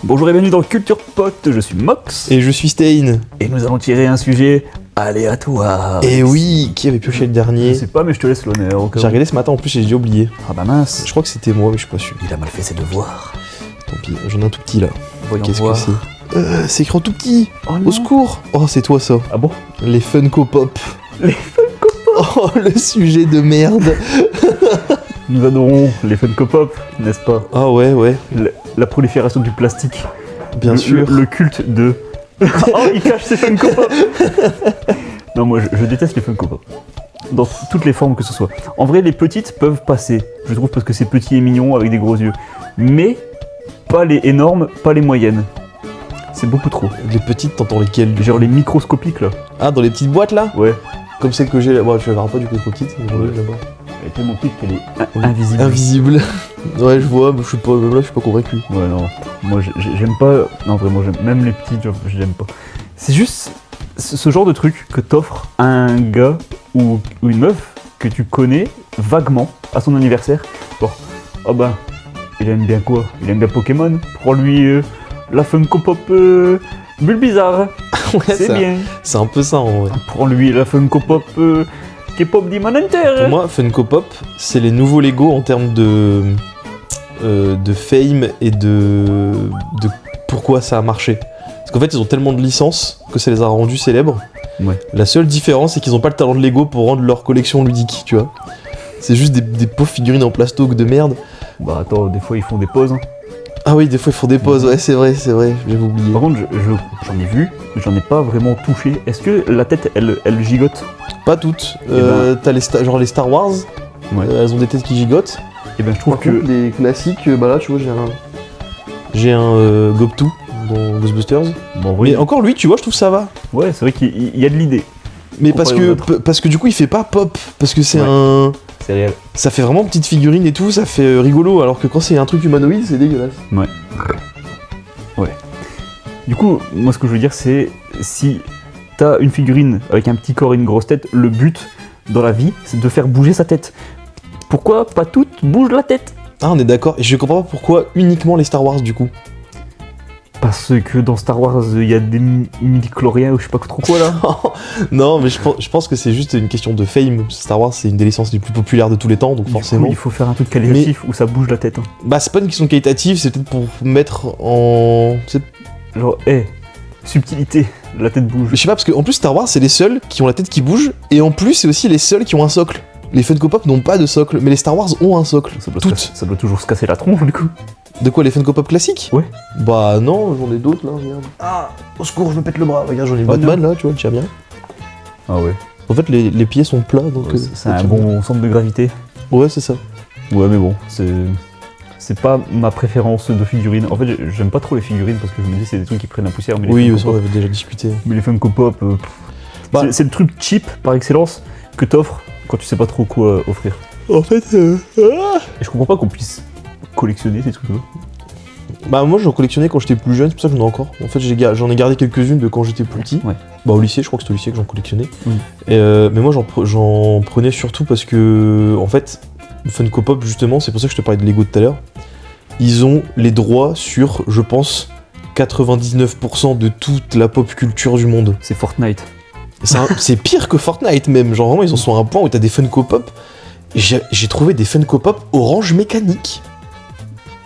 Bonjour et bienvenue dans Culture Pot, je suis Mox. Et je suis Stein. Et nous allons tirer un sujet aléatoire. Et oui, qui avait pioché le dernier? Je sais pas mais je te laisse l'honneur au cas où. J'ai regardé ce matin en plus et j'ai oublié. Ah bah mince. Je crois que c'était moi mais je suis pas sûr. Il a mal fait ses devoirs. Tant pis, j'en ai un tout petit là. Voyons Qu'est-ce voir. que c'est? C'est écrit en tout petit. Oh non. Au secours. Oh c'est toi ça. Ah bon? Les Funko Pop. Les Funko Pop. Oh le sujet de merde. Nous adorons les Funko Pop, n'est-ce pas? Ah ouais. La prolifération du plastique. Bien sûr. Le culte de... Oh, il cache ses Funko Pop. Non, moi je déteste les Funko Pop. Dans toutes les formes que ce soit. En vrai, les petites peuvent passer, je trouve, parce que c'est petit et mignon avec des gros yeux. Mais pas les énormes, pas les moyennes. C'est beaucoup trop. Les petites, t'entends lesquelles? Genre les microscopiques là. Ah dans les petites boîtes là? Ouais. Comme celle que j'ai là. Bon, tu la verras pas du coup trop petite. Mais j'en ai là-bas. Elle est tellement petite qu'elle est invisible. Invisible. Ouais je vois, mais je suis pas, même là je suis pas convaincu. Ouais, non. Moi j'aime pas. Non, vraiment, même les petites, je l'aime pas. C'est juste ce genre de truc que t'offres à un gars ou une meuf que tu connais vaguement à son anniversaire. Bon, oh bah, il aime bien quoi? Il aime bien Pokémon. Prends-lui la Funko Pop Bulbizarre. Ouais, C'est bien. C'est un peu ça en vrai. Prends-lui la Funko Pop K-pop Demon Hunter. Pour moi, Funko Pop, c'est les nouveaux Lego en termes de fame et de pourquoi ça a marché. Parce qu'en fait, ils ont tellement de licences que ça les a rendus célèbres. Ouais. La seule différence, c'est qu'ils n'ont pas le talent de Lego pour rendre leur collection ludique, tu vois. C'est juste des pauvres figurines en plastoc de merde. Bah attends, des fois ils font des pauses. Hein. Ah oui, des fois ils font des pauses, ouais, c'est vrai, j'avais oublié. Par contre, j'en ai vu, mais j'en ai pas vraiment touché. Est-ce que la tête, elle gigote? Pas toutes. ben- T'as genre les Star Wars, Ouais. elles ont des têtes qui gigotent. Et ben je trouve Par que... contre, les classiques, bah là, tu vois, j'ai un Gobtu dans Ghostbusters. Bon, oui. Mais encore lui, tu vois, je trouve ça va. Ouais, c'est vrai qu'il y a de l'idée. Mais Comparé aux autres. parce que du coup, il fait pas pop. Parce que c'est Ouais. C'est réel. ça fait vraiment petite figurine et tout, ça fait rigolo. Alors que quand c'est un truc humanoïde, c'est dégueulasse. Ouais. Du coup, moi ce que je veux dire, c'est si t'as une figurine avec un petit corps et une grosse tête, le but dans la vie, c'est de faire bouger sa tête. Pourquoi pas toutes bougent la tête? Ah, on est d'accord. Et je comprends pas pourquoi uniquement les Star Wars du coup. Parce que dans Star Wars, il y a des midi-chloriens ou je sais pas trop quoi là. Non, mais je pense que c'est juste une question de fame. Star Wars, c'est une des licences les plus populaires de tous les temps, donc Du forcément. coup, il faut faire un truc qualitatif où ça bouge la tête. Hein. Bah, c'est pas une question qualitative, c'est peut-être pour mettre en. Genre, subtilité, la tête bouge. Je sais pas, parce qu'en plus, Star Wars, c'est les seuls qui ont la tête qui bouge, et en plus, c'est aussi les seuls qui ont un socle. Les Funko Pop n'ont pas de socle, mais les Star Wars ont un socle. Ça doit toujours se casser la tronche du coup. De quoi, les Funko Pop classiques? Ouais. Bah non, j'en ai d'autres là, regarde. Ah, au secours, je me pète le bras. Regarde, j'en ai le Oh, Batman là, tu vois, tu tiens bien. Ah ouais. En fait, les pieds sont plats, donc. C'est un bon centre de gravité. Ouais, c'est ça. Ouais, mais bon, c'est pas ma préférence de figurines. En fait, j'aime pas trop les figurines parce que je me dis c'est des trucs qui prennent la poussière. Mais les Oui, Funko ça, on Pop- avait déjà discuté. Mais les Funko Pop, Bah- c'est le truc cheap par excellence que t'offres quand tu sais pas trop quoi offrir. En fait, Et je comprends pas qu'on puisse collectionner ces trucs-là. bah moi j'en collectionnais quand j'étais plus jeune, c'est pour ça que j'en ai encore. En fait, j'en ai gardé quelques-unes de quand j'étais plus petit. Ouais. Bah au lycée, je crois que c'était au lycée que j'en collectionnais. Mm. Mais moi j'en prenais surtout parce que, en fait, Funko Pop justement, c'est pour ça que je te parlais de Lego tout à l'heure. Ils ont les droits sur, je pense, 99% de toute la pop culture du monde. C'est Fortnite. C'est pire que Fortnite même, genre vraiment ils en sont à un point où t'as des Funko Pop. J'ai trouvé des Funko Pop Orange Mécanique.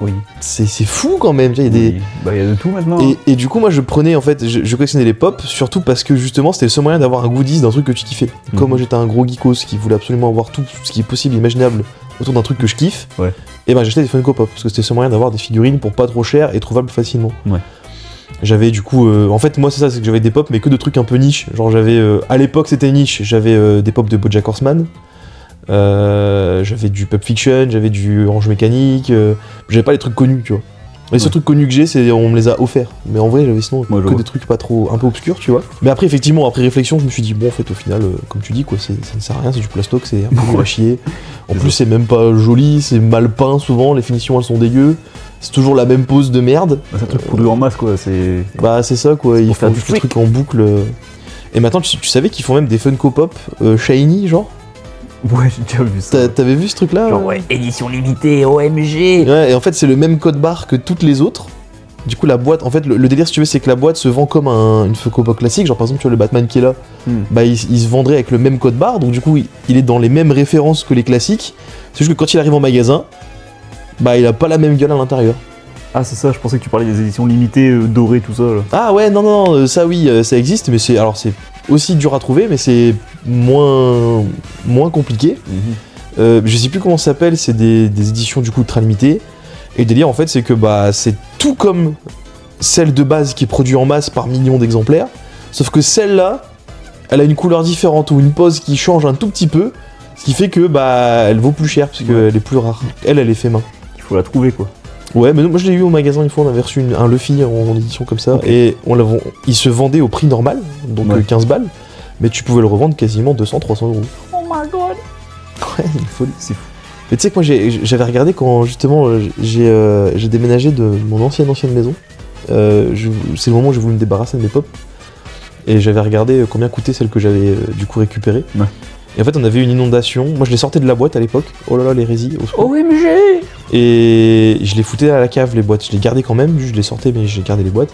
Oui. C'est fou quand même, il y a des... Oui. Bah, il y a de tout maintenant. Et du coup, moi, je prenais, en fait, je collectionnais les pop, surtout parce que justement, c'était le seul moyen d'avoir un goodies d'un truc que tu kiffais. Comme moi, j'étais un gros geekos qui voulait absolument avoir tout ce qui est possible, imaginable, autour d'un truc que je kiffe, Ouais. et ben j'achetais des Funko Pop, parce que c'était le seul moyen d'avoir des figurines pour pas trop cher et trouvables facilement. Ouais. J'avais du coup, en fait, moi, c'est ça, c'est que j'avais des pop, mais que de trucs un peu niche. Genre, j'avais, à l'époque, c'était niche, j'avais des pop de BoJack Horseman. J'avais du Pulp Fiction, j'avais du Orange Mécanique, j'avais pas les trucs connus, tu vois. Les seuls trucs connus que j'ai, c'est on me les a offerts. Mais en vrai, j'avais sinon Ouais, je que vois. des trucs pas trop, un peu obscurs, tu vois. Mais après, effectivement, après réflexion, je me suis dit, bon, en fait, au final, comme tu dis, quoi, ça ne sert à rien, c'est du plastoc, c'est un peu nul à chier. En C'est plus, ça. c'est même pas joli, c'est mal peint souvent, les finitions, elles sont dégueu. c'est toujours la même pose de merde. C'est un truc produit en masse, quoi. C'est. Bah c'est ça quoi, ils pour faire font du juste le fric. truc en boucle. Et maintenant tu savais qu'ils font même des Funko Pop shiny genre. Ouais, j'ai déjà vu ça. T'avais vu ce truc là Genre, ouais, édition limitée, OMG. Ouais, et en fait c'est le même code barre que toutes les autres. Du coup la boîte, en fait le délire si tu veux c'est que la boîte se vend comme une Funko Pop classique, genre par exemple tu vois le Batman qui est là, bah il se vendrait avec le même code barre, donc du coup il est dans les mêmes références que les classiques, c'est juste que quand il arrive en magasin, bah il a pas la même gueule à l'intérieur. Ah, c'est ça, je pensais que tu parlais des éditions limitées, dorées, tout ça. Là. Ah ouais, non, ça oui, ça existe, mais c'est aussi dur à trouver, mais c'est moins compliqué. Je sais plus comment ça s'appelle, c'est des éditions du coup ultra limitées. Et le délire en fait c'est que bah c'est tout comme celle de base qui est produite en masse par millions d'exemplaires, sauf que celle-là, elle a une couleur différente ou une pose qui change un tout petit peu, ce qui fait que bah elle vaut plus cher parce qu'elle est plus rare. Elle est fait main. Il faut la trouver, quoi. Ouais, mais moi je l'ai eu au magasin une fois, on avait reçu un Luffy en édition comme ça, et il se vendait au prix normal, donc 15 balles, mais tu pouvais le revendre quasiment 200-300 euros. Oh my god. Ouais, une folie. C'est fou. Mais tu sais que moi j'avais regardé quand justement j'ai déménagé de mon ancienne maison, c'est le moment où j'ai voulu me débarrasser de mes pop, et j'avais regardé combien coûtait celle que j'avais du coup récupérée. Ouais. Et en fait on avait une inondation, moi je les sortais de la boîte à l'époque, oh là là l'hérésie, au secours. OMG. Et je les foutais à la cave les boîtes, je les gardais quand même, je les sortais mais j'ai gardé les boîtes.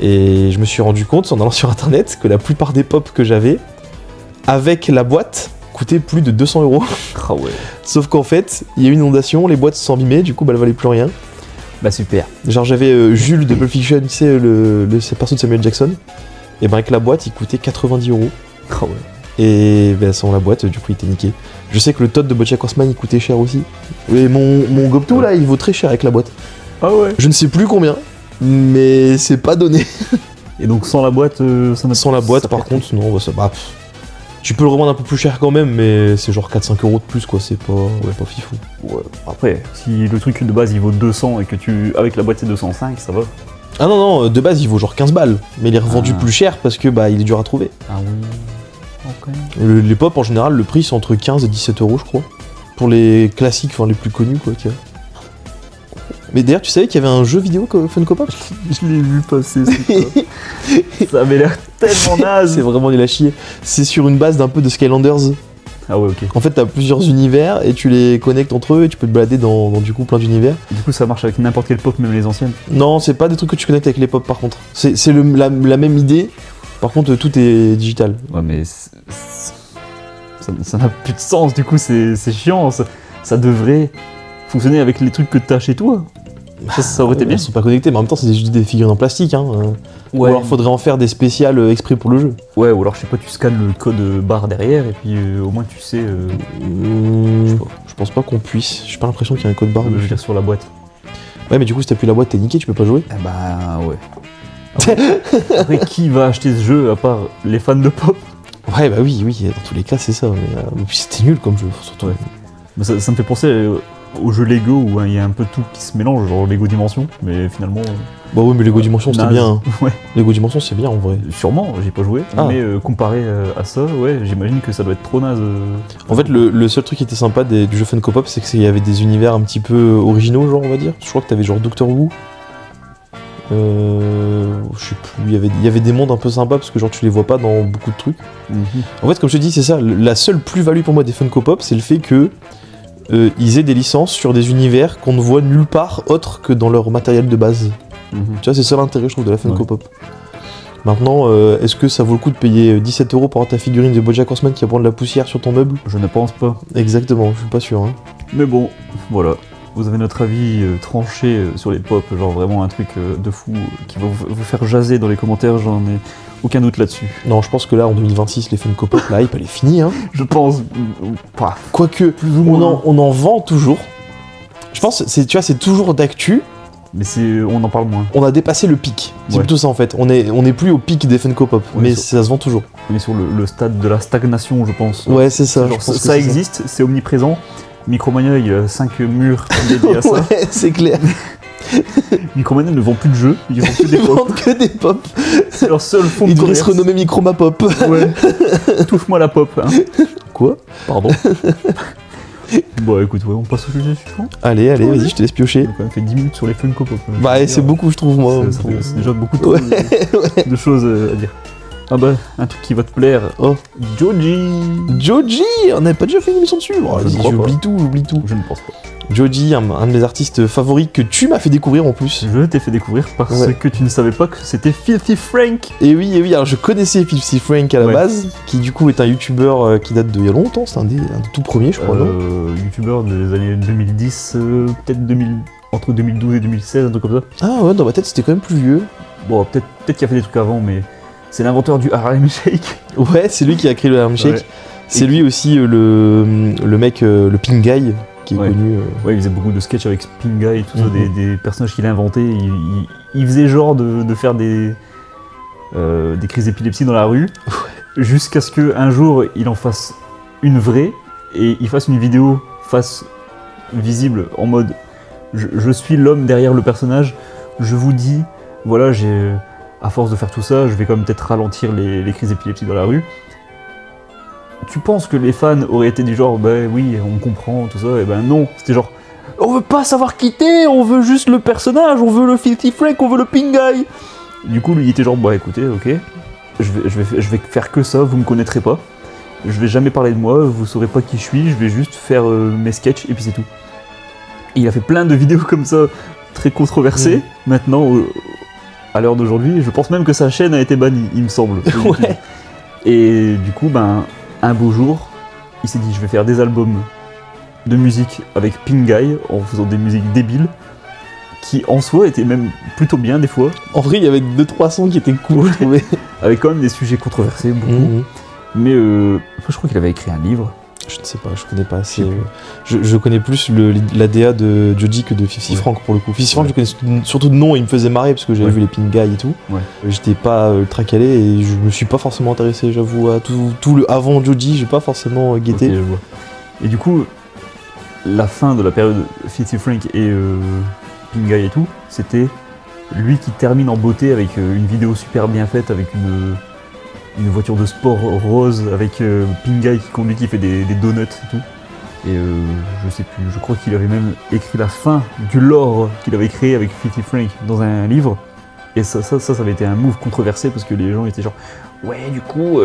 Et je me suis rendu compte en allant sur internet que la plupart des pop que j'avais, avec la boîte, coûtaient plus de 200 euros. Ah ouais. Sauf qu'en fait, il y a eu une inondation, les boîtes se sont abîmées, du coup bah, elles valaient plus rien. Bah super. Genre j'avais Jules de Pulp Fiction, tu sais, le perso de Samuel Jackson, et ben avec la boîte il coûtait 90 euros. Ah ouais. Et ben sans la boîte, du coup il était niqué. Je sais que le Todd de BoJack Horseman il coûtait cher aussi. Et mon Gopto là il vaut très cher avec la boîte. Ah ouais. Je ne sais plus combien, mais c'est pas donné. Et donc sans la boîte, ça n'a Sans la boîte ça par fait- contre, non, bah, ça, tu peux le revendre un peu plus cher quand même, mais c'est genre 4-5 euros de plus quoi, c'est pas fifou. Ouais. Après, si le truc de base il vaut 200 et que avec la boîte c'est 205, ça va. Ah non, de base il vaut genre 15 balles, mais il est revendu Ah. plus cher parce que bah il est dur à trouver. Ah oui. Ok. Les pop en général, le prix c'est entre 15 et 17 euros je crois. Pour les classiques, enfin les plus connus quoi. Mais d'ailleurs tu savais qu'il y avait un jeu vidéo Funko Pop? Je l'ai vu passer, c'est ça avait l'air tellement naze. C'est vraiment nul à chier. C'est sur une base d'un peu de Skylanders. Ah ouais, ok. En fait t'as plusieurs univers et tu les connectes entre eux et tu peux te balader dans du coup plein d'univers. Du coup, ça marche avec n'importe quel pop, même les anciennes. Non, c'est pas des trucs que tu connectes avec les pop par contre. C'est la même idée. Par contre, tout est digital. Ouais, mais ça n'a plus de sens, du coup, c'est chiant. Ça devrait fonctionner avec les trucs que t'as chez toi. Ça aurait été bien. Ils sont pas connectés, mais en même temps, c'est juste des figurines en plastique. Hein. Ou Ouais. alors, faudrait en faire des spéciales exprès pour le jeu. Ouais, ou alors, je sais pas, tu scannes le code barre derrière, et puis au moins tu sais. Je sais pas. Je pense pas qu'on puisse. J'ai pas l'impression qu'il y a un code barre. Je veux dire sur la boîte. Ouais, mais du coup, si t'as plus la boîte, t'es niqué, tu peux pas jouer. Eh bah, ouais. Après, qui va acheter ce jeu à part les fans de pop? Ouais, bah oui, dans tous les cas, c'est ça. Mais puis c'était nul comme jeu, surtout. Ouais. Mais ça me fait penser au jeu Lego où il y a un peu tout qui se mélange, genre Lego Dimension, mais finalement. Bah oui, mais Lego Dimension, c'était naze. bien. Hein. Ouais. Lego Dimension, c'est bien en vrai. Sûrement, j'ai pas joué, Ah. mais comparé à ça, ouais, j'imagine que ça doit être trop naze. En fait, le seul truc qui était sympa du jeu Funko Pop, c'est qu'il y avait des univers un petit peu originaux, genre, on va dire. Je crois que t'avais genre Doctor Who. Je sais plus, il y avait des mondes un peu sympas parce que genre tu les vois pas dans beaucoup de trucs. En fait, comme je te dis, c'est ça, la seule plus-value pour moi des Funko Pop, c'est le fait que ils aient des licences sur des univers qu'on ne voit nulle part autre que dans leur matériel de base. Tu vois, c'est ça l'intérêt, je trouve, de la Funko Ouais. Pop. Maintenant, est-ce que ça vaut le coup de payer 17 euros pour avoir ta figurine de BoJack Horseman qui va prendre la poussière sur ton meuble? Je ne pense pas. Exactement, je suis pas sûr. Hein. Mais bon, voilà. Vous avez notre avis tranché sur les pop, genre vraiment un truc de fou qui va vous faire jaser dans les commentaires, j'en ai aucun doute là-dessus. Non, je pense que là, en 2026, les Funko Pop, la hype, elle est finie. Hein. Je pense pas. Quoique, Plus ou moins. on en vend toujours. Je pense, tu vois, c'est toujours d'actu. Mais on en parle moins. On a dépassé le pic. C'est Ouais. plutôt ça en fait. On est plus au pic des Funko Pop, Ouais, mais ça- ça se vend toujours. On est sur le stade de la stagnation, je pense. Ouais, c'est ça. Genre, je pense que ça c'est existe, c'est omniprésent. Micromania, il y a 5 murs dédiés à ça. Ouais, c'est clair. Micromania ne vend plus de jeux, ils vendent que des Ils pop. vendent que des pop. C'est leur seul fond de Ils devraient commerce. se renommer Microma Pop. Ouais. Touche-moi la pop. Hein. Quoi? Pardon. Bon, écoute, ouais, on passe au sujet suivant. Allez, vas-y, je te laisse On piocher. a quand même fait 10 minutes sur les Funko Pop. Bah, c'est beaucoup, je trouve, moi. C'est déjà beaucoup de, de choses à dire. Ah bah, un truc qui va te plaire. Oh. Joji. Joji, on n'avait pas déjà fait une émission dessus. Oh, Je ne vas-y, crois j'oublie tout. Je ne pense pas. Joji, un de mes artistes favoris que tu m'as fait découvrir en plus. Je t'ai fait découvrir parce que tu ne savais pas que c'était Filthy Frank. Et oui, alors je connaissais Filthy Frank à la Ouais. base, qui du coup est un youtubeur qui date d'il y a longtemps, c'est un des tout premiers, je crois, non Youtubeur des années 2010, peut-être entre 2012 et 2016, un truc comme ça. Ah ouais, dans ma tête c'était quand même plus vieux. Bon, peut-être qu'il a fait des trucs avant, mais c'est l'inventeur du Harlem Shake. Ouais, c'est lui qui a créé le Harlem Shake. Ouais. C'est lui aussi le mec, le Pink Guy, qui est Ouais. connu. Ouais, il faisait beaucoup de sketchs avec Spinga et tout ça, Mhm. des personnages qu'il a inventés. Il faisait genre de faire des crises d'épilepsie dans la rue, jusqu'à ce qu'un jour il en fasse une vraie et il fasse une vidéo face visible en mode je suis l'homme derrière le personnage, je vous dis, voilà, à force de faire tout ça, je vais quand même peut-être ralentir les crises d'épilepsie dans la rue. Tu penses que les fans auraient été du genre, bah oui, on comprend, tout ça, et ben non, c'était genre, on veut pas savoir quitter, on veut juste le personnage, on veut le Filthy Frank, on veut le Pink Guy. Du coup, lui, il était genre, bah écoutez, ok, je vais faire que ça, vous me connaîtrez pas, je vais jamais parler de moi, vous saurez pas qui je suis, je vais juste faire mes sketchs, et puis c'est tout. Et il a fait plein de vidéos comme ça, très controversées. Maintenant, à l'heure d'aujourd'hui, je pense même que sa chaîne a été bannie, il me semble. Ouais. Et du coup, ben, un beau jour, il s'est dit, je vais faire des albums de musique avec Pink Guy, en faisant des musiques débiles, qui en soi étaient même plutôt bien des fois, En vrai, il y avait 2-3 sons qui étaient cool, je trouvais. avec quand même des sujets controversés, beaucoup. Mhm. Mais je crois qu'il avait écrit un livre. Je ne sais pas, je connais pas assez. Je connais plus la DA de Joji que de 50 Ouais. Frank pour le coup. 50 Frank, Ouais. je connais surtout de nom, il me faisait marrer parce que j'avais Ouais. vu les Pink Guy et tout. Ouais. J'étais pas ultra calé et je me suis pas forcément intéressé, j'avoue, à tout le avant Joji, j'ai pas forcément guetté. Ok, je vois. Et du coup, la fin de la période 50 Frank et Pink Guy et tout, c'était lui qui termine en beauté avec une vidéo super bien faite, avec une voiture de sport rose, avec Pink Guy qui conduit, qui fait des donuts et tout. Et je sais plus, je crois qu'il avait même écrit la fin du lore qu'il avait créé avec 50 Frank dans un livre. Et ça avait été un move controversé parce que les gens étaient genre ouais, du coup,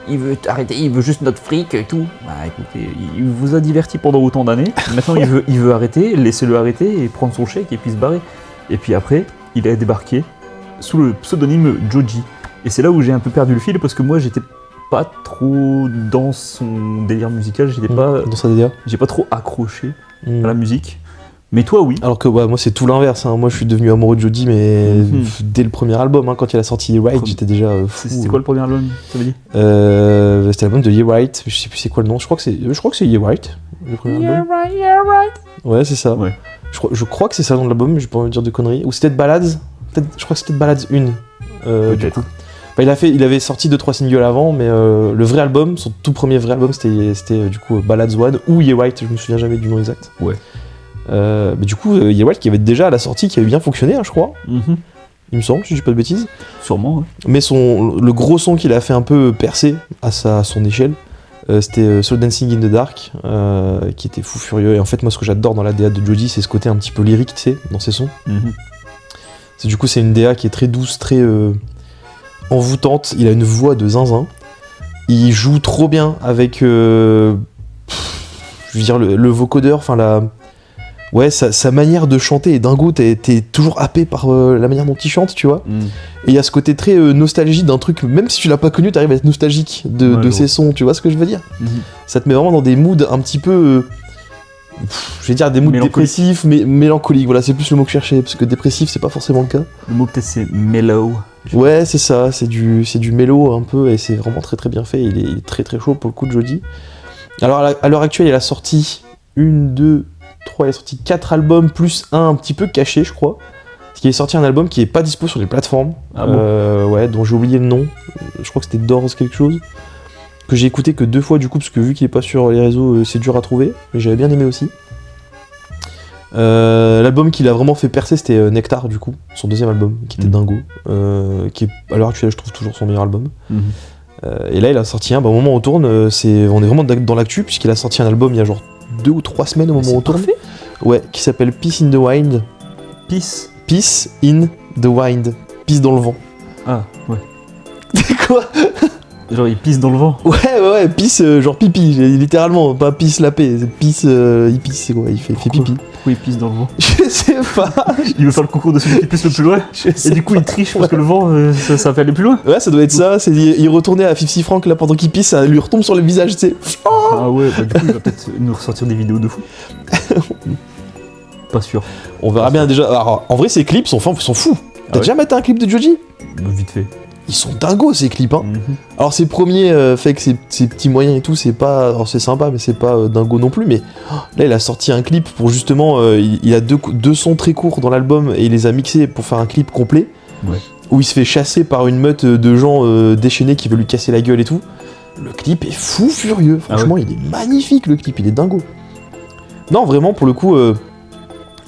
il veut arrêter, il veut juste notre fric et tout. Bah écoutez, il vous a diverti pendant autant d'années. Maintenant, il veut arrêter, laissez-le arrêter et prendre son chèque et puis se barrer. Et puis après, il a débarqué sous le pseudonyme Joji. Et c'est là où j'ai un peu perdu le fil parce que moi, j'étais pas trop dans son délire musical, Dans sa DA. j'ai pas trop accroché Mhm. à la musique. Mais toi, oui. Alors que moi c'est tout l'inverse, hein. Moi je suis devenu amoureux de Joji mais Mhm. dès le premier album, hein, quand il a sorti Ye Right, j'étais déjà fou. C'était quoi le premier album, ça veut dire C'était l'album de Ye Right, je sais plus c'est quoi le nom, je crois que c'est Ye Right, le premier album. Ouais, c'est ça. Ouais. Je crois que c'est ça le nom de l'album, mais j'ai pas envie de dire de conneries. Ou c'était de Ballads, je crois que c'était de Ballads 1. Peut-être. Bah, il avait sorti 2-3 singles avant, mais le vrai album, son tout premier vrai album, c'était du coup Ballads 1 ou Ye Right, je me souviens jamais du nom exact. Ouais. Mais du coup, Ye Right qui avait déjà à la sortie, qui avait bien fonctionné, hein, je crois, Mhm. il me semble, si je dis pas de bêtises. Sûrement, ouais. Mais le gros son qu'il a fait un peu percer à son échelle, c'était Soul Dancing in the Dark, qui était fou furieux. Et en fait, moi, ce que j'adore dans la DA de Joji, c'est ce côté un petit peu lyrique, tu sais, dans ses sons. Mhm. C'est une DA qui est très douce, très envoûtante. Il a une voix de zinzin. Il joue trop bien avec, je veux dire, le vocodeur, enfin ouais, sa manière de chanter est dingo. T'es toujours happé par la manière dont il chante, tu vois. Mhm. Et il y a ce côté très nostalgie d'un truc, même si tu l'as pas connu, t'arrives à être nostalgique de Ouais, ses ouais. sons, tu vois ce que je veux dire? Mhm. Ça te met vraiment dans des moods un petit peu. Je vais dire des moods Mélancolique. dépressifs, mais mélancoliques, voilà, c'est plus le mot que je cherchais, parce que dépressif, c'est pas forcément le cas. Le mot peut-être c'est mellow. Ouais, c'est ça, c'est du mélo un peu, et c'est vraiment très très bien fait, il est très très chaud pour le coup de Joji. Alors à l'heure actuelle, il a sorti 4 albums, plus un petit peu caché, je crois. Parce qu'il est sorti un album qui est pas dispo sur les plateformes, Ah bon ouais, dont j'ai oublié le nom, je crois que c'était Doors quelque chose, que j'ai écouté que 2 fois du coup, parce que vu qu'il est pas sur les réseaux, c'est dur à trouver, mais j'avais bien aimé aussi. L'album qu'il a vraiment fait percer, c'était Nectar, du coup, son deuxième album, qui était dingo, qui est à l'heure actuelle, je trouve toujours son meilleur album. Mhm. Et là, il a sorti un, au moment où on tourne, on est vraiment dans l'actu, puisqu'il a sorti un album il y a genre 2 ou 3 semaines au moment où on tourne. Ouais, qui s'appelle Peace in the Wind. Peace. Peace in the Wind. Peace dans le vent. Ah, ouais. Quoi? Genre, il pisse dans le vent. Ouais, pisse, genre pipi, littéralement, pas pisse la paix, c'est pisse, il pisse, c'est quoi, il fait pipi. Pourquoi il pisse dans le vent? Je sais pas. Il veut faire le concours de celui qui pisse le plus loin. Et du coup, il triche parce que le vent, ça fait aller plus loin. Ouais, ça doit être ça, il retournait à 50 francs là pendant qu'il pisse, ça lui retombe sur le visage, tu sais. Ah ouais, bah du coup, il va peut-être nous ressortir des vidéos de fou. Pas sûr. On verra bien déjà. Alors, en vrai, ces clips sont fous. T'as déjà maté un clip de Joji? Vite fait. Ils sont dingos ces clips, hein. Mhm. Alors, ses premiers, fait que ses petits moyens et tout, c'est pas. Alors, c'est sympa, mais c'est pas dingo non plus. Mais là, il a sorti un clip pour justement. Il a deux sons très courts dans l'album et il les a mixés pour faire un clip complet. Ouais. Où il se fait chasser par une meute de gens déchaînés qui veulent lui casser la gueule et tout. Le clip est fou furieux. Franchement, il est magnifique, le clip, il est dingo. Non, vraiment, pour le coup.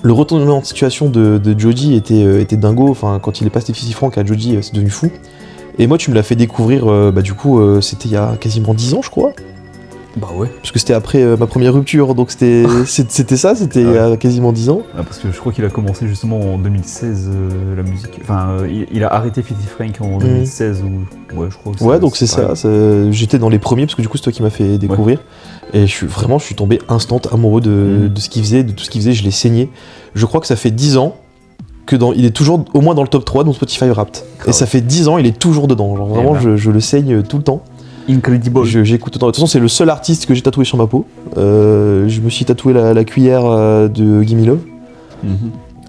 Le retournement de situation de Joji était dingo. Enfin, quand il est passé 50 francs à Joji, c'est devenu fou. Et moi, tu me l'as fait découvrir, du coup, c'était il y a quasiment 10 ans, je crois. Bah ouais. Parce que c'était après ma première rupture, donc c'était il y a quasiment 10 ans. Ah, parce que je crois qu'il a commencé justement en 2016 la musique. Enfin, il a arrêté 50 Frank en 2016 ou. Ouais, je crois. Que ouais, donc c'est ça. J'étais dans les premiers, parce que du coup, c'est toi qui m'as fait découvrir. Ouais. Et je suis tombé instant amoureux de ce qu'il faisait, de tout ce qu'il faisait, je l'ai saigné. Je crois que ça fait 10 ans il est toujours au moins dans le top 3 dans Spotify Wrapped. Et ça fait 10 ans, il est toujours dedans. Genre vraiment, je le saigne tout le temps. Incredible. J'écoute autant. De toute façon, c'est le seul artiste que j'ai tatoué sur ma peau. Je me suis tatoué la cuillère de Gimme Love.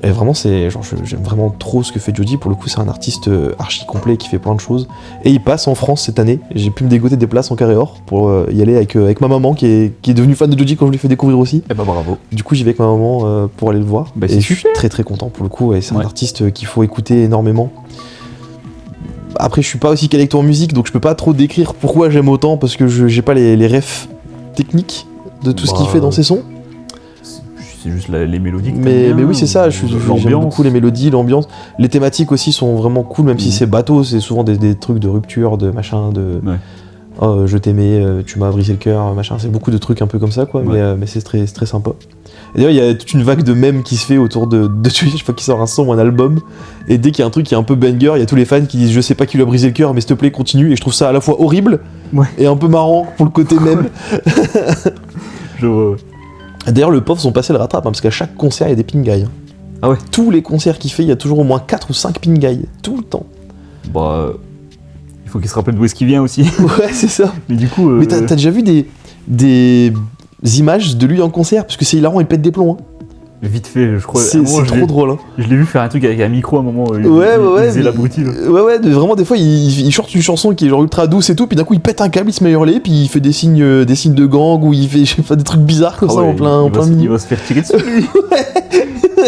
Et vraiment, j'aime vraiment trop ce que fait Joji. Pour le coup, c'est un artiste archi complet qui fait plein de choses. Et il passe en France cette année. J'ai pu me dégoter des places en carré or pour y aller avec ma maman qui est devenue fan de Joji quand je lui ai fait découvrir aussi. Et bah bravo. Du coup, j'y vais avec ma maman pour aller le voir. Bah, et je suis très très content pour le coup. Et c'est un artiste qu'il faut écouter énormément. Après, je suis pas aussi calé que toi en musique, donc je peux pas trop décrire pourquoi j'aime autant parce que j'ai pas les refs techniques de tout ce qu'il fait dans ses sons. C'est juste les mélodies. Mais oui, c'est ça, j'aime beaucoup les mélodies, l'ambiance. Les thématiques aussi sont vraiment cool, même si c'est bateau, c'est souvent des trucs de rupture, de machin, de. Ouais. Oh, je t'aimais, tu m'as brisé le cœur, machin. C'est beaucoup de trucs un peu comme ça, quoi, mais c'est très sympa. Et d'ailleurs, il y a toute une vague de mèmes qui se fait autour de Joji, je sais pas qui sort un son ou un album, et dès qu'il y a un truc qui est un peu banger, il y a tous les fans qui disent je sais pas qui lui a brisé le cœur, mais s'il te plaît, continue, et je trouve ça à la fois horrible et un peu marrant pour le côté mème. Je vois. D'ailleurs, le pauvre, son passé le rattrape, parce qu'à chaque concert, il y a des pingailles. Ah ouais? Tous les concerts qu'il fait, il y a toujours au moins 4 ou 5 pingailles, tout le temps. Bah, il faut qu'il se rappelle d'où est-ce qu'il vient aussi. Ouais, c'est ça. Mais du coup... Mais t'as déjà vu des images de lui en concert? Parce que c'est hilarant, il pète des plombs. Hein. Vite fait, je crois. C'est trop drôle. Hein. Je l'ai vu faire un truc avec un micro à un moment. Il faisait l'abruti. Ouais, vraiment, des fois, il chante une chanson qui est genre ultra douce et tout, puis d'un coup, il pète un câble, il se met à hurler, puis il fait des signes de gang, ou il fait, je sais pas, des trucs bizarres comme ça en plein milieu. Il va se faire tirer dessus, lui.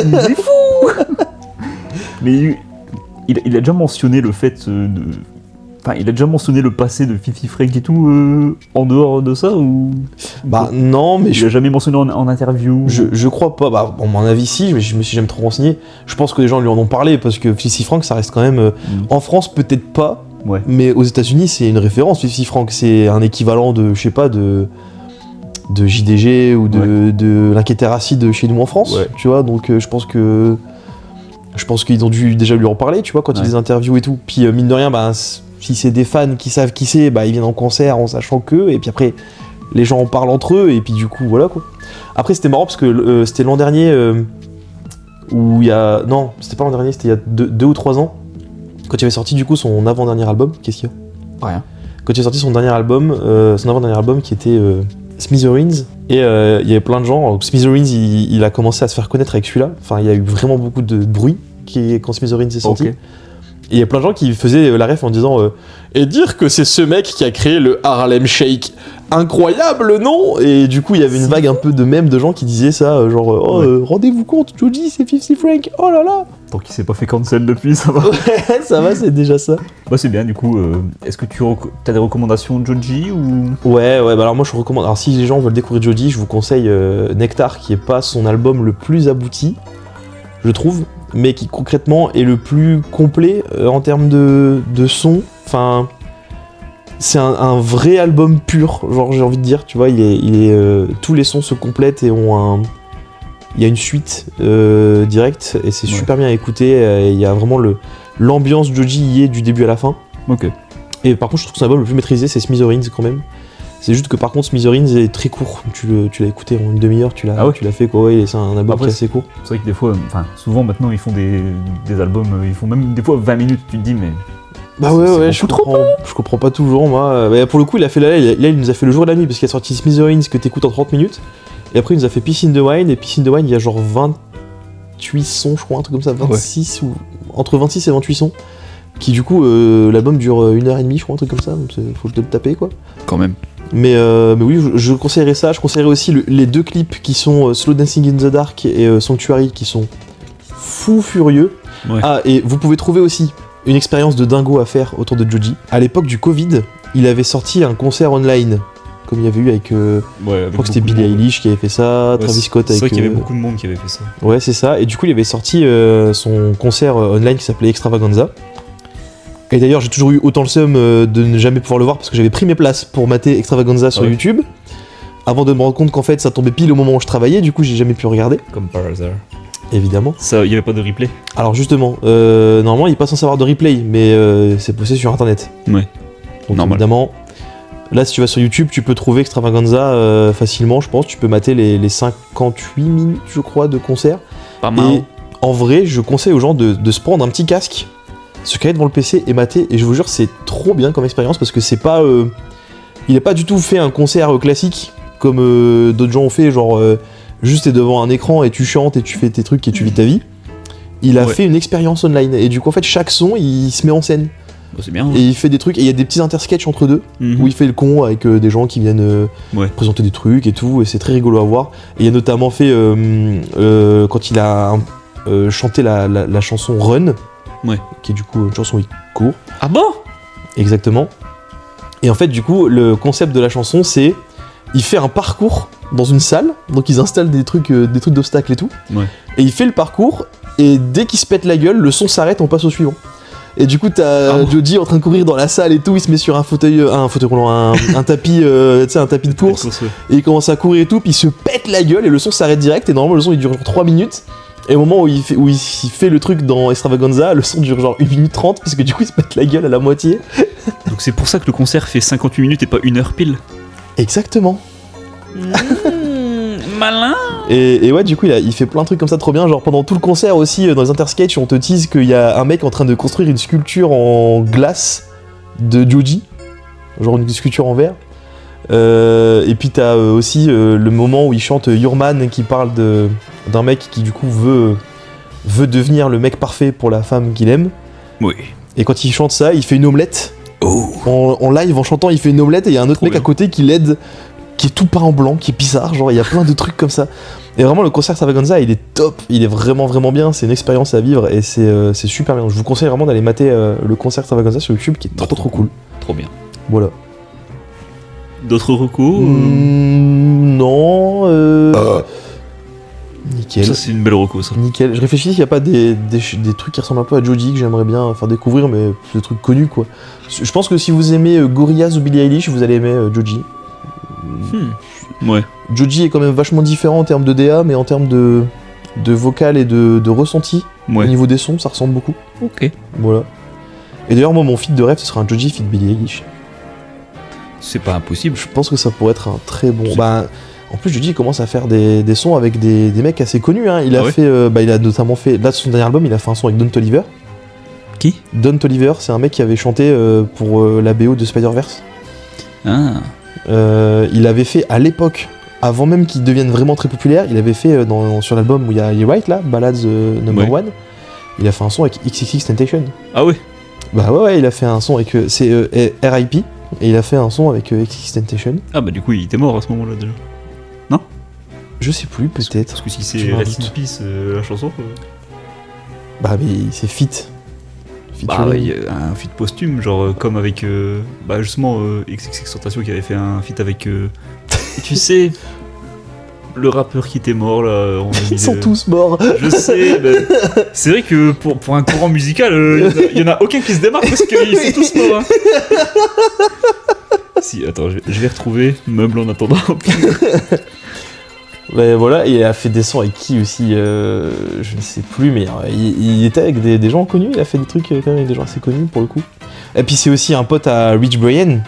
Il est fou. Mais il a déjà mentionné le fait de... Enfin, il a déjà mentionné le passé de 50 Frank et tout en dehors de ça ou... Bah non, mais il a jamais mentionné en interview. Je crois pas. Bah, à mon avis, si, mais je me suis jamais trop renseigné. Je pense que les gens lui en ont parlé parce que 50 Frank, ça reste quand même. En France, peut-être pas, mais aux États-Unis, c'est une référence. 50 Frank, c'est un équivalent de, je sais pas, de JDG ou de l'Inquiéter Acide chez nous en France. Tu vois, donc je pense qu'ils ont dû déjà lui en parler, tu vois, quand il les interviews et tout. Puis mine de rien, bah. Si c'est des fans qui savent qui c'est, bah ils viennent en concert en sachant que, et puis après les gens en parlent entre eux, et puis du coup voilà quoi. Après c'était marrant parce que c'était l'an dernier où il y a... Non, c'était pas l'an dernier, c'était il y a 2 ou 3 ans, quand il avait sorti du coup son avant-dernier album. Qu'est-ce qu'il y a? Rien. Quand il a sorti son avant-dernier album qui était Smithereens, et il y avait plein de gens. Alors, Smithereens il a commencé à se faire connaître avec celui-là, enfin il y a eu vraiment beaucoup de bruit quand Smithereens est sorti. Et il y a plein de gens qui faisaient la ref en disant et dire que c'est ce mec qui a créé le Harlem Shake. Incroyable, non? Et du coup, il y avait une vague un peu de mèmes de gens qui disaient ça, genre rendez-vous compte, Joji, c'est 50 Frank, oh là là! Tant qu'il s'est pas fait cancel depuis, ça va. Ouais, ça va, c'est déjà ça. Bah, c'est bien, du coup. Est-ce que tu as des recommandations de Joji ou... Ouais, bah alors moi je recommande. Alors si les gens veulent découvrir Joji, je vous conseille Nectar, qui est pas son album le plus abouti, je trouve, mais qui concrètement est le plus complet en termes de son. Enfin, c'est un vrai album pur, genre j'ai envie de dire, tu vois, tous les sons se complètent et il y a une suite directe et c'est super bien à écouter. Il y a vraiment l'ambiance Joji y est du début à la fin. Ok. Et par contre, je trouve que son album le plus maîtrisé, c'est Smithereens quand même. C'est juste que par contre, Smithereens est très court. Tu l'as écouté en une demi-heure, tu l'as fait quoi. Ouais, c'est un album qui est assez court. C'est vrai que des fois, souvent maintenant ils font des albums, ils font même des fois 20 minutes, tu te dis mais. Bah ouais, je comprends pas toujours moi. Bah, pour le coup, il a fait là, il nous a fait le jour et la nuit parce qu'il a sorti Smithereens que t'écoutes en 30 minutes. Et après, il nous a fait Peace in the Wine. Et Peace in the Wine, il y a genre 28 sons, je crois, un truc comme ça, 26 ou entre 26 et 28 sons. Qui du coup, l'album dure 1h30, je crois, un truc comme ça. Donc faut le taper quoi. Quand même. Mais oui, je conseillerais ça. Je conseillerais aussi les 2 clips qui sont Slow Dancing in the Dark et Sanctuary qui sont fous furieux. Ouais. Ah, et vous pouvez trouver aussi une expérience de dingo à faire autour de Joji. À l'époque du Covid, il avait sorti un concert online. Comme il y avait eu avec. Je crois que c'était Billie Eilish qui avait fait ça, Travis Scott avec. C'est vrai qu'il y avait beaucoup de monde qui avait fait ça. Ouais, c'est ça. Et du coup, il avait sorti son concert online qui s'appelait Extravaganza. Et d'ailleurs, j'ai toujours eu autant le seum de ne jamais pouvoir le voir parce que j'avais pris mes places pour mater Extravaganza sur YouTube. Avant de me rendre compte qu'en fait, ça tombait pile au moment où je travaillais, du coup, j'ai jamais pu regarder. Comme par hasard. Évidemment. Ça, il n'y avait pas de replay. Alors justement, normalement, il n'est pas censé avoir de replay, mais c'est posté sur internet. Ouais. Donc normal. Évidemment, là, si tu vas sur YouTube, tu peux trouver Extravaganza facilement, je pense. Tu peux mater les 58 minutes, je crois, de concert. Pas mal. Et en vrai, je conseille aux gens de se prendre un petit casque, se caler devant le PC et mater. Et je vous jure, c'est trop bien comme expérience parce que c'est pas. Il n'a pas du tout fait un concert classique comme d'autres gens ont fait, genre juste t'es devant un écran et tu chantes et tu fais tes trucs et tu vis ta vie. Il a fait une expérience online et du coup, en fait, chaque son, il se met en scène. Bah, c'est bien. Et il fait des trucs, et il y a des petits intersketchs entre deux, où il fait le con avec des gens qui viennent présenter des trucs et tout, et c'est très rigolo à voir. Et il a notamment fait, quand il a chanté la chanson Run, qui est du coup une chanson où il court. Ah bon? Exactement. Et en fait, du coup, le concept de la chanson, c'est il fait un parcours dans une salle, donc ils installent des trucs d'obstacles et tout, et il fait le parcours, et dès qu'il se pète la gueule, le son s'arrête, on passe au suivant. Et du coup, t'as Joji en train de courir dans la salle et tout, il se met sur un fauteuil roulant, un tapis, tu sais, un tapis de course, et il commence à courir et tout, puis il se pète la gueule et le son s'arrête direct, et normalement le son il dure genre 3 minutes, et au moment où il fait le truc dans Extravaganza, le son dure genre 1 minute 30, parce que du coup il se pète la gueule à la moitié. Donc c'est pour ça que le concert fait 58 minutes et pas 1 heure pile. Exactement. Malin. Et ouais, du coup, il fait plein de trucs comme ça trop bien. Genre pendant tout le concert aussi, dans les intersketchs, on te tease qu'il y a un mec en train de construire une sculpture en glace de Joji. Genre une sculpture en verre. Et puis t'as aussi le moment où il chante Your Man, qui parle d'un mec qui du coup veut devenir le mec parfait pour la femme qu'il aime. Oui. Et quand il chante ça, il fait une omelette. Oh. En live, en chantant, il fait une omelette et il y a un autre mec à côté qui l'aide, qui est tout peint en blanc, qui est bizarre, genre il y a plein de trucs comme ça. Et vraiment le concert Extravaganza, il est top, il est vraiment vraiment bien, c'est une expérience à vivre et c'est super bien. Je vous conseille vraiment d'aller mater le concert Extravaganza sur YouTube qui est trop cool. Trop bien. Voilà. D'autres recours Non. Nickel. Ça c'est une belle reco ça. Nickel. Je réfléchis s'il n'y a pas des trucs qui ressemblent un peu à Joji que j'aimerais bien faire découvrir, mais c'est des trucs connus quoi. Je pense que si vous aimez Gorillaz ou Billie Eilish, vous allez aimer Joji. Ouais. Joji est quand même vachement différent en termes de DA, mais en termes de vocal et de ressenti, au niveau des sons, ça ressemble beaucoup. Ok. Voilà. Et d'ailleurs, moi, mon feat de rêve, ce sera un Joji feat Billie Eilish. C'est pas impossible. Je pense que ça pourrait être un très bon... en plus, Joji commence à faire des sons avec des mecs assez connus. Hein. Il a notamment fait... Là, son dernier album, il a fait un son avec Don Toliver. Qui? Don Toliver, c'est un mec qui avait chanté pour la BO de Spider-Verse. Ah. Il avait fait à l'époque, avant même qu'il devienne vraiment très populaire, il avait fait sur l'album où il y a Right là, Ballads No. 1, il a fait un son avec XXXTentacion. Ah ouais. Bah ouais, il a fait un son avec RIP et il a fait un son avec XXXTentacion. Ah bah du coup il était mort à ce moment-là déjà. Non? Je sais plus, peut-être. Parce que si c'est Rest in Peace la chanson. Bah mais c'est fit. Bah il y a un feat posthume, genre comme avec justement XXXTentacion qui avait fait un feat avec tu sais le rappeur qui était mort là. Ils sont tous morts. Je sais, mais c'est vrai que pour un courant musical, il y en a aucun qui se démarque parce qu'ils sont tous morts. Hein. Si, attends, je vais retrouver meuble en attendant. Ben voilà, et il a fait des sons avec qui aussi, je ne sais plus, mais il était avec des gens connus, il a fait des trucs quand même avec des gens assez connus pour le coup. Et puis c'est aussi un pote à Rich Brian.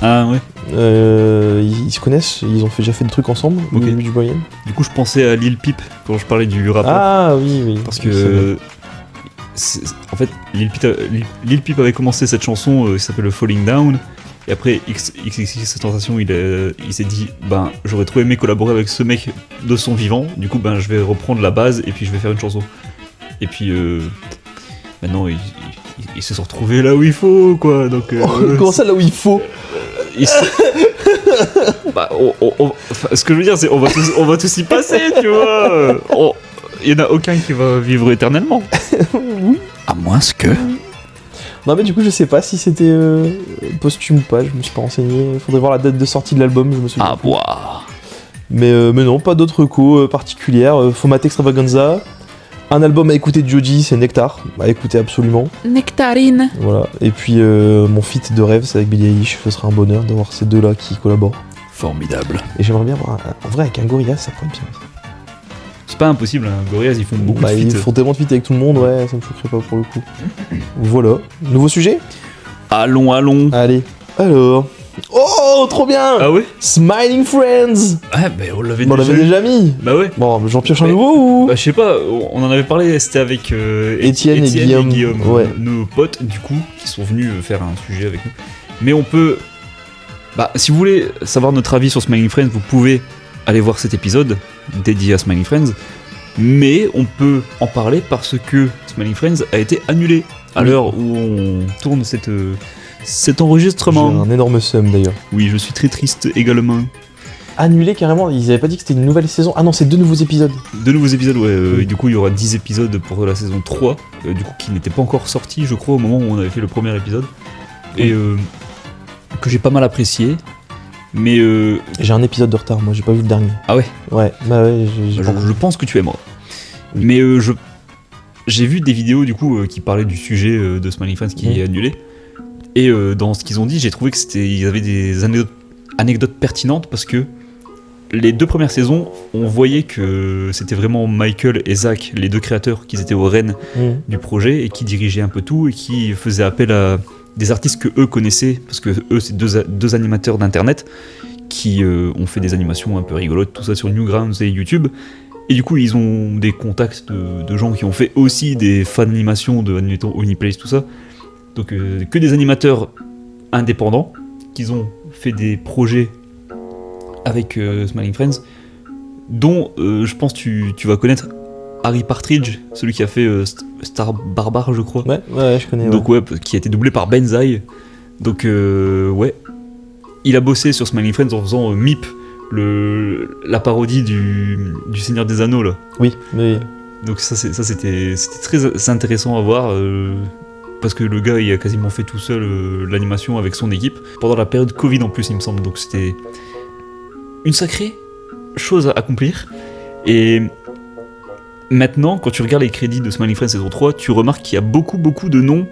Ah ouais. Ils se connaissent, ils ont déjà fait des trucs ensemble, Ok. Rich Brian. Du coup, je pensais à Lil Peep quand je parlais du rappeur. Ah oui. Parce Oui, c'est vrai. que, en fait, Lil Peep avait commencé cette chanson qui s'appelle Falling Down. Et après, XXXTentacion, il s'est dit, ben, j'aurais trop aimé collaborer avec ce mec de son vivant. Du coup, ben, je vais reprendre la base et puis je vais faire une chanson. Et puis, maintenant, il se sont retrouvés là où il faut, quoi. Donc, Comment ça là où il faut il se- bah, enfin, ce que je veux dire, c'est on va tous y passer, tu vois. Il y en a aucun qui va vivre éternellement. Oui. À moins que. Non mais du coup je sais pas si c'était posthume ou pas, je me suis pas renseigné, faudrait voir la date de sortie de l'album, je me souviens. Ah, boah. Mais non, pas d'autres recos particulières. Format Extravaganza. Un album à écouter de Joji, c'est Nectar, à écouter absolument. Nectarine. Voilà. Et puis mon feat de rêve, c'est avec Billie Eilish. Ce serait un bonheur d'avoir ces deux-là qui collaborent. Formidable. Et j'aimerais bien voir, en vrai, avec un Gorillaz, ça pourrait être bien. C'est pas impossible, hein. Gorillaz, ils font beaucoup de Ils feats. font tellement de feats avec tout le monde, ouais, ça me choquerait pas pour le coup. Voilà. Nouveau sujet ? Allons. Allez. Alors. Oh, trop bien Ah ouais. Smiling Friends. Ah, bah on l'avait On l'avait déjà mis. Bah ouais. Bon, j'en pioche un Mais- nouveau ou Bah je sais pas, on en avait parlé, c'était avec Étienne et Guillaume. Ouais. nos potes du coup, qui sont venus faire un sujet avec nous. Mais on peut... Bah si vous voulez savoir notre avis sur Smiling Friends, vous pouvez aller voir cet épisode dédié à Smiling Friends. Mais on peut en parler parce que Smiling Friends a été annulé à Oui. l'heure où on tourne cet J'ai enregistrement. un énorme seum d'ailleurs. Oui, je suis très triste également. Annulé carrément, ils avaient pas dit que c'était une nouvelle saison. Ah non, c'est 2 nouveaux épisodes. De nouveaux épisodes, ouais. Oui. Et du coup, il y aura 10 épisodes pour la saison 3, du coup, qui n'était pas encore sorti, je crois, au moment où on avait fait le premier épisode. Et que j'ai pas mal apprécié. Mais J'ai un épisode de retard, moi j'ai pas vu le dernier. ah ouais, Ouais, bah ouais, j'ai pas je pense que tu aimeras. Oui. Mais j'ai vu des vidéos, du coup, qui parlaient du sujet de Smiling Friends qui est annulé. Et dans ce qu'ils ont dit, j'ai trouvé que ils avaient des anecdotes pertinentes parce que les 2 premières saisons, on voyait que c'était vraiment Michael et Zach, les 2 créateurs, qui étaient aux rênes du projet et qui dirigeaient un peu tout et qui faisaient appel à des artistes que eux connaissaient, parce que eux c'est deux animateurs d'internet qui ont fait des animations un peu rigolotes, tout ça sur Newgrounds et YouTube. Et du coup ils ont des contacts de gens qui ont fait aussi des fan animations de admettons Uniplace, tout ça. Donc que des animateurs indépendants qui ont fait des projets avec Smiling Friends, dont je pense tu vas connaître Harry Partridge, celui qui a fait Star Barbare, je crois. Ouais, je connais. Donc ouais, qui a été doublé par Benzaï. Donc ouais, il a bossé sur Smiling Friends en faisant Meep, la parodie du Seigneur des Anneaux là. Oui, mais Donc c'était très intéressant à voir. Parce que le gars il a quasiment fait tout seul l'animation avec son équipe pendant la période Covid en plus il me semble, donc c'était une sacrée chose à accomplir. Et maintenant quand tu regardes les crédits de Smiling Friends saison 3, tu remarques qu'il y a beaucoup de noms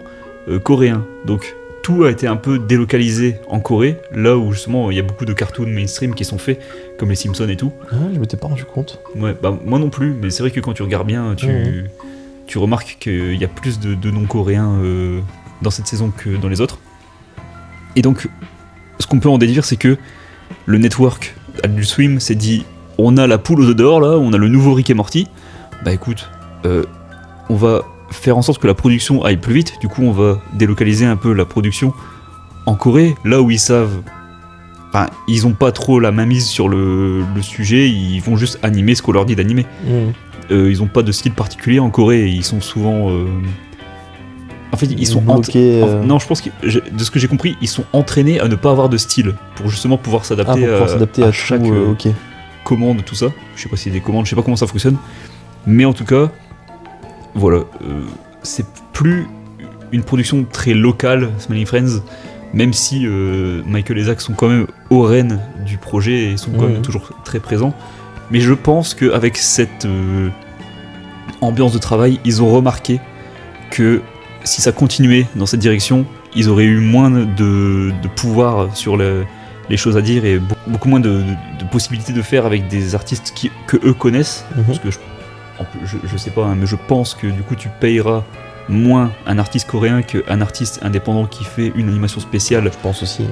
coréens, donc tout a été un peu délocalisé en Corée, là où justement il y a beaucoup de cartoons mainstream qui sont faits comme les Simpsons et tout. je m'étais pas rendu compte. Ouais, bah moi non plus, mais c'est vrai que quand tu regardes bien, tu remarques qu'il y a plus de noms coréens dans cette saison que dans les autres. Et donc, ce qu'on peut en déduire, c'est que le network Adult Swim s'est dit, on a la poule aux œufs d'or là, on a le nouveau Rick et Morty. Bah écoute, on va faire en sorte que la production aille plus vite. Du coup, on va délocaliser un peu la production en Corée, là où ils savent. Enfin, ils ont pas trop la main mise sur le sujet, ils vont juste animer ce qu'on leur dit d'animer. Ils ont pas de style particulier en Corée, ils sont souvent... En fait, ils sont bloqués. Non, je pense que, de ce que j'ai compris, ils sont entraînés à ne pas avoir de style, pour justement pouvoir s'adapter, pour pouvoir s'adapter à chaque tout, ok. commande, tout ça. Je sais pas s'il y a des commandes, je sais pas comment ça fonctionne. Mais en tout cas, voilà, c'est plus une production très locale, Smiling Friends, même si Michael et Zach sont quand même aux rênes du projet et sont quand même toujours très présents. Mais je pense qu'avec cette ambiance de travail, ils ont remarqué que si ça continuait dans cette direction, ils auraient eu moins de pouvoir sur les choses à dire et beaucoup moins de possibilités de faire avec des artistes que eux connaissent. Parce que je sais pas, hein, mais je pense que du coup tu payeras moins un artiste coréen qu'un artiste indépendant qui fait une animation spéciale. Je pense aussi.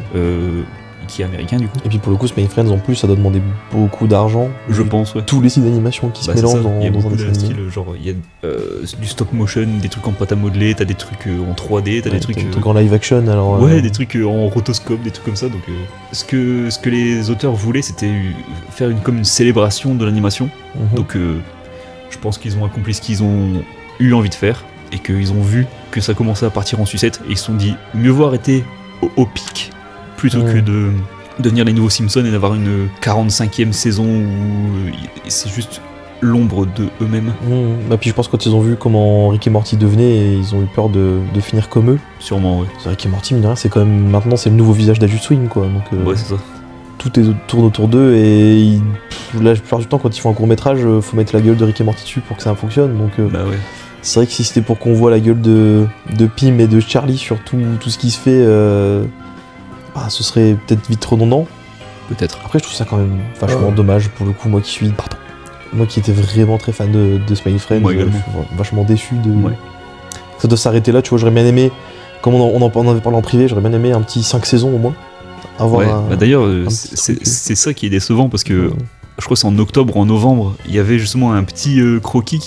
Qui est américain du coup. Et puis pour le coup, Smile Friends en plus, ça doit demander beaucoup d'argent. Je pense, ouais. Tous les styles d'animation qui se mélangent dans il y a un beaucoup de dessin animé. styles, genre il y a du stop motion, des trucs en pâte à modeler, t'as des trucs en 3D, t'as des trucs. Des trucs en live action alors. Ouais, des trucs en rotoscope, des trucs comme ça. Donc, ce que les auteurs voulaient, c'était faire comme une célébration de l'animation. Donc, je pense qu'ils ont accompli ce qu'ils ont eu envie de faire et qu'ils ont vu que ça commençait à partir en sucette et ils se sont dit mieux vaut arrêter au pic plutôt que de devenir les nouveaux Simpsons et d'avoir une 45e saison où c'est juste l'ombre de eux-mêmes. Bah puis je pense que quand ils ont vu comment Rick et Morty devenaient, ils ont eu peur de finir comme eux. Sûrement, ouais. C'est Rick et Morty, mine de rien, c'est quand même maintenant c'est le nouveau visage d'Adult Swim quoi. Donc ouais, c'est ça. tout tourne autour d'eux et la plupart du temps quand ils font un court métrage, faut mettre la gueule de Rick et Morty dessus pour que ça fonctionne. Donc bah ouais. c'est vrai que si c'était pour qu'on voit la gueule de Pim et de Charlie sur tout ce qui se fait, ce serait peut-être vite redondant. Peut-être. Après, je trouve ça quand même vachement dommage pour le coup. Moi qui étais vraiment très fan de Smile Friends, moi je également. suis vachement déçu de. Ça doit s'arrêter là, tu vois. J'aurais bien aimé, comme on en avait parlé en privé, j'aurais bien aimé un petit 5 saisons au moins. D'ailleurs, c'est ça qui est décevant parce que. Je crois que c'est en octobre ou en novembre, il y avait justement un petit croquis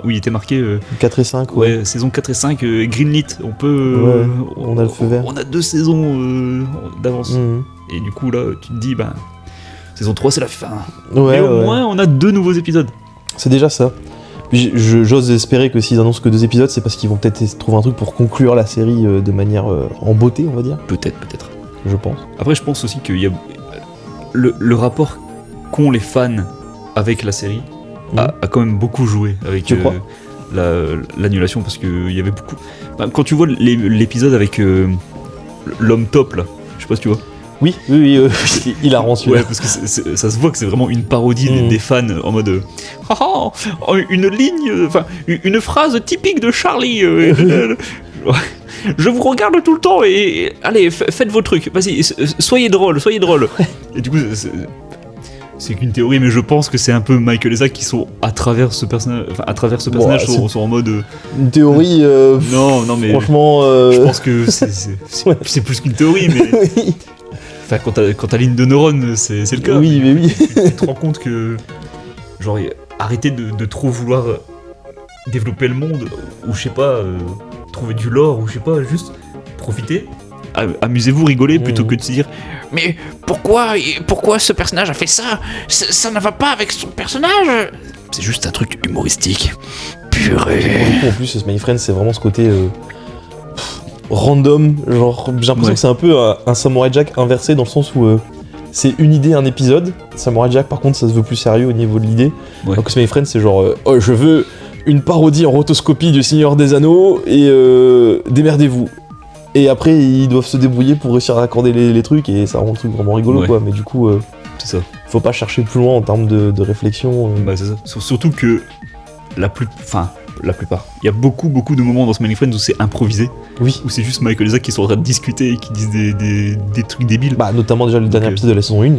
où il était marqué 4 et 5, saison 4 et 5, greenlit. On peut. On a le feu vert. On a 2 saisons d'avance. Et du coup, là, tu te dis, saison 3, c'est la fin. Mais au moins, on a 2 nouveaux épisodes. C'est déjà ça. Puis j'ose espérer que s'ils annoncent que 2 épisodes, c'est parce qu'ils vont peut-être trouver un truc pour conclure la série de manière en beauté, on va dire. Peut-être. Je pense. Après, je pense aussi qu'il y a le rapport qu'ont les fans avec la série a quand même beaucoup joué avec l'annulation parce qu'il y avait beaucoup. Quand tu vois l'épisode avec l'homme top là, je sais pas si tu vois. Oui, il a rendu. Ouais, parce que ça se voit que c'est vraiment une parodie des fans en mode une ligne, une phrase typique de Charlie. Je vous regarde tout le temps et allez, faites vos trucs. Vas-y, soyez drôle. Et du coup, c'est qu'une théorie, mais je pense que c'est un peu Michael et Zach qui sont à travers ce personnage, sont en mode. Une théorie. Non, mais. Franchement. Je pense que c'est plus qu'une théorie, mais. Enfin, quand t'as ligne de neurones, c'est le cas. Oui, mais oui. Tu te rends compte que. Genre, arrêtez de trop vouloir développer le monde, ou je sais pas, trouver du lore, ou je sais pas, juste profiter. Amusez-vous, rigolez, plutôt que de se dire mais pourquoi ce personnage a fait ça ne va pas avec son personnage. C'est juste un truc humoristique. Purée. En plus, Smile Friends, c'est vraiment ce côté random. Genre, j'ai l'impression que c'est un peu un Samurai Jack inversé dans le sens où c'est une idée, un épisode. Samurai Jack, par contre, ça se veut plus sérieux au niveau de l'idée. Alors que Smile Friends, c'est genre je veux une parodie en rotoscopie du Seigneur des Anneaux et démerdez-vous. Et après, ils doivent se débrouiller pour réussir à accorder les trucs et ça rend le truc vraiment rigolo, quoi. Mais du coup, c'est ça. Faut pas chercher plus loin en termes de réflexion. C'est ça. Surtout que la plupart. Il y a beaucoup de moments dans Smiley Friends où c'est improvisé. Oui. Où c'est juste Michael et Zach qui sont en train de discuter et qui disent des trucs débiles. Notamment déjà le dernier épisode de la saison 1.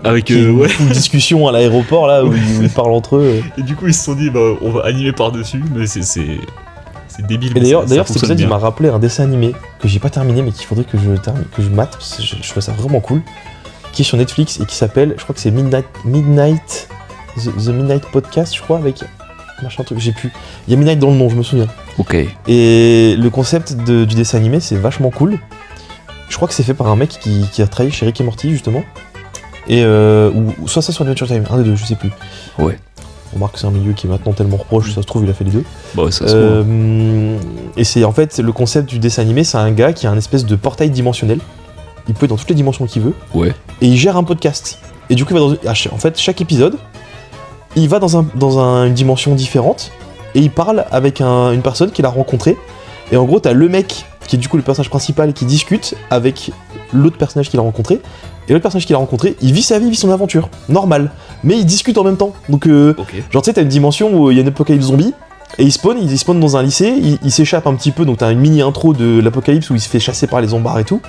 Avec une discussion à l'aéroport là où ils parlent entre eux. Et du coup, ils se sont dit, on va animer par-dessus, mais c'est débile. Et d'ailleurs cet épisode il m'a rappelé un dessin animé que j'ai pas terminé mais qu'il faudrait que je mate parce que je trouve ça vraiment cool, qui est sur Netflix et qui s'appelle, je crois que c'est Midnight The Midnight Podcast, je crois, avec machin truc, j'ai plus. Il y a Midnight dans le nom, je me souviens. Ok. Et le concept du dessin animé c'est vachement cool. Je crois que c'est fait par un mec qui a travaillé chez Rick et Morty justement. Et ou soit ça sur Adventure Time, un des deux, je sais plus. Ouais. On remarque que c'est un milieu qui est maintenant tellement proche, ça se trouve il a fait les deux. Ça se trouve. Et c'est en fait le concept du dessin animé, c'est un gars qui a un espèce de portail dimensionnel. Il peut être dans toutes les dimensions qu'il veut. Ouais. Et il gère un podcast. Et du coup, en fait, chaque épisode, il va dans une dimension différente et il parle avec une personne qu'il a rencontrée. Et en gros, t'as le mec qui est du coup le personnage principal qui discute avec l'autre personnage qu'il a rencontré. Et l'autre personnage qu'il a rencontré, il vit sa vie, il vit son aventure, normal. Mais il discute en même temps. Donc, genre, tu sais, t'as une dimension où il y a une apocalypse zombie. Et il spawn dans un lycée, il s'échappe un petit peu, donc t'as une mini intro de l'apocalypse où il se fait chasser par les zombards et tout.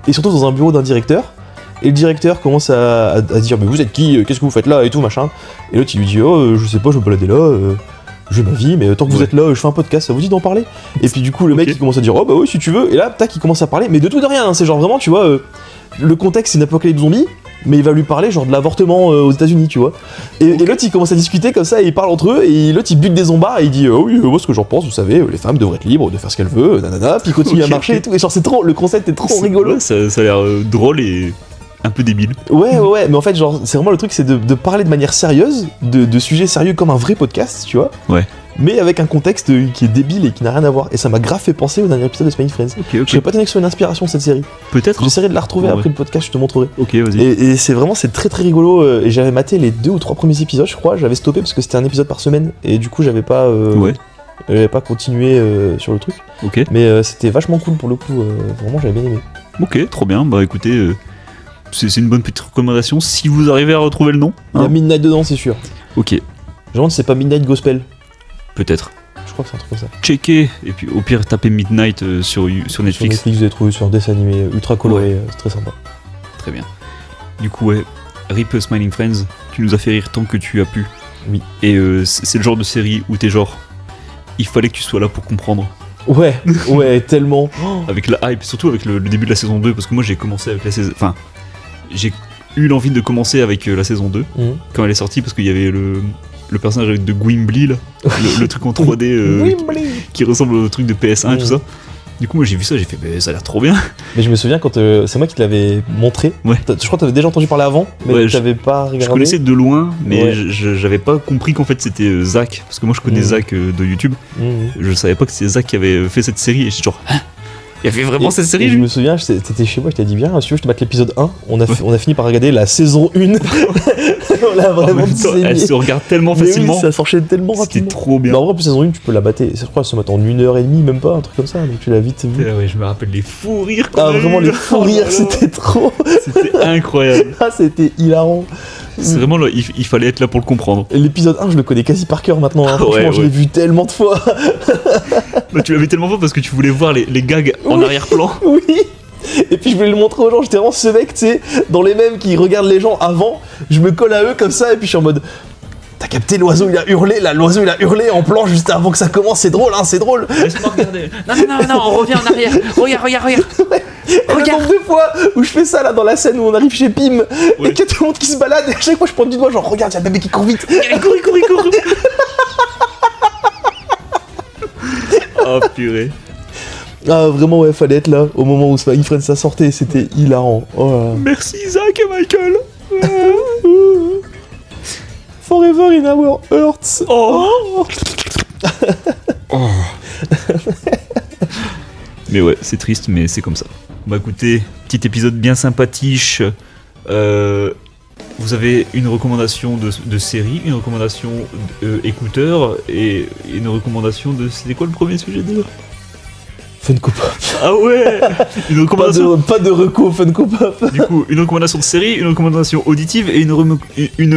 Et surtout dans un bureau d'un directeur. Et le directeur commence à dire mais vous êtes qui, qu'est-ce que vous faites là et tout machin. Et l'autre il lui dit oh je sais pas, je me balader là, j'ai ma vie, mais tant que vous êtes là, je fais un podcast, ça vous dit d'en parler? Et puis du coup le mec il commence à dire oh bah oui si tu veux, et là tac il commence à parler, mais de tout de rien, hein, c'est genre vraiment tu vois, le contexte c'est une apocalypse zombie, mais il va lui parler genre de l'avortement aux États-Unis, tu vois. Et l'autre il commence à discuter comme ça, et ils parlent entre eux, et l'autre il bute des zombards, et il dit oh oui, moi ce que j'en pense, vous savez, les femmes devraient être libres de faire ce qu'elles veulent, nanana, puis il continue à marcher et tout, et genre c'est trop, le concept est trop rigolo. Ouais, ça a l'air drôle et un peu débile. Ouais, mais en fait, genre, c'est vraiment le truc, c'est de parler de manière sérieuse, de sujets sérieux comme un vrai podcast, tu vois. Ouais. Mais avec un contexte qui est débile et qui n'a rien à voir. Et ça m'a grave fait penser au dernier épisode de Smiling Friends. Ok. Je serais pas étonné que ce soit une inspiration cette série. Peut-être. J'essaierai de la retrouver après le podcast, je te montrerai. Ok, vas-y. Et c'est vraiment, c'est très très rigolo. Et j'avais maté les 2 ou 3 premiers épisodes, je crois. J'avais stoppé parce que c'était un épisode par semaine. Et du coup, j'avais pas continué sur le truc. Ok. Mais c'était vachement cool pour le coup. Vraiment, j'avais bien aimé. Ok, trop bien. Bah écoutez, c'est une bonne petite recommandation si vous arrivez à retrouver le nom. Il y a Midnight dedans, c'est sûr. Ok, Je me demande si c'est pas Midnight Gospel. peut-être. Je crois que c'est un truc comme ça. Checker, et puis au pire tapez Midnight sur Sur Netflix. Netflix, vous avez trouvé sur un dessin animé ultra coloré, c'est très sympa. Très bien. Du coup, ouais, RIP Smiling Friends, tu nous as fait rire tant que tu as pu. Oui. Et c'est le genre de série où t'es genre, il fallait que tu sois là pour comprendre. Ouais, tellement. Avec la hype, surtout avec le début de la saison 2, parce que moi j'ai commencé avec la saison. Enfin, j'ai eu l'envie de commencer avec la saison 2 quand elle est sortie, parce qu'il y avait le personnage de Gwimbly, là, le truc en 3D qui ressemble au truc de PS1 et tout ça. Du coup, moi j'ai vu ça, j'ai fait, mais ça a l'air trop bien. Mais je me souviens quand c'est moi qui te l'avais montré. Ouais. Je crois que t'avais déjà entendu parler avant, mais Ouais, t'avais pas regardé. Je connaissais de loin, mais Ouais. j'avais pas compris qu'en fait c'était Zach, parce que moi je connais Zach de YouTube. Je savais pas que c'était Zach qui avait fait cette série, et j'étais genre, hein, il y avait vraiment cette série et je lui me souviens, t'étais chez moi, je t'ai dit bien, si tu veux, je te mette l'épisode 1. On a fini par regarder la saison 1. On l'a En vraiment même temps, elle se regarde tellement Mais facilement. oui, ça s'enchaîne tellement C'était rapidement. trop bien. Mais en vrai, plus saison 1, tu peux la battre. Je crois que ça met en 1h30, même pas, un truc comme ça. Donc tu l'as vite vu. Ouais, je me rappelle les fous rires qu'on Ah, a vraiment, eu. les fous Oh là rires, là. c'était trop. C'était incroyable. Ah, c'était hilarant. C'est vraiment là, il fallait être là pour le comprendre. L'épisode 1, je le connais quasi par cœur maintenant. Hein. Ouais, Franchement, je l'ai ouais. vu tellement de fois. Bah, tu l'avais tellement fait parce que tu voulais voir les gags en Oui. arrière-plan. Oui. Et puis je voulais le montrer aux gens. J'étais vraiment ce mec, tu sais, dans les mêmes qui regardent les gens avant. Je me colle à eux comme ça et puis je suis en mode. T'as capté, l'oiseau il a hurlé, là l'oiseau il a hurlé en plan juste avant que ça commence, c'est drôle hein, c'est drôle. Laisse-moi regarder. Non, on revient en arrière. Regarde. Le nombre de fois où je fais ça là dans la scène où on arrive chez Pim et qu'il y a tout le monde qui se balade et à chaque fois je pointe du doigt genre regarde, il y a le bébé qui court vite. Il court. Oh purée. Ah vraiment ouais, fallait être là au moment où Smiling Friends ça sortait, c'était hilarant. Oh là là. Merci Zach et Michael. Forever in our hearts. Oh. Mais ouais, c'est triste, mais c'est comme ça. Bah écoutez, petit épisode bien sympathiche. Vous avez une recommandation de série, une recommandation écouteur et une recommandation de... C'était quoi le premier sujet déjà? Funko Pop. Ah ouais. Une recommandation... Pas de reco Funko Pop. Du coup, une recommandation de série, une recommandation auditive et une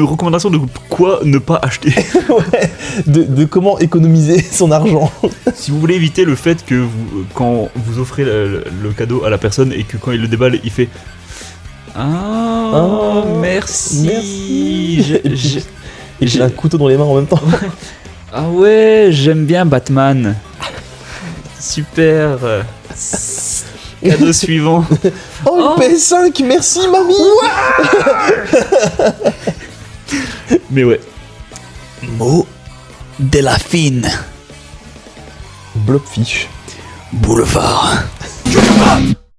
recommandation de quoi ne pas acheter. Ouais, de comment économiser son argent. Si vous voulez éviter le fait que quand vous offrez le cadeau à la personne et que quand il le déballe, il fait Ah, merci. Et j'ai un couteau dans les mains en même temps. Ah ouais, j'aime bien Batman. Super. Cadeau suivant. Oh, une PS5, merci mamie. Mais ouais. Mot de la fine. Blobfish. Boulevard.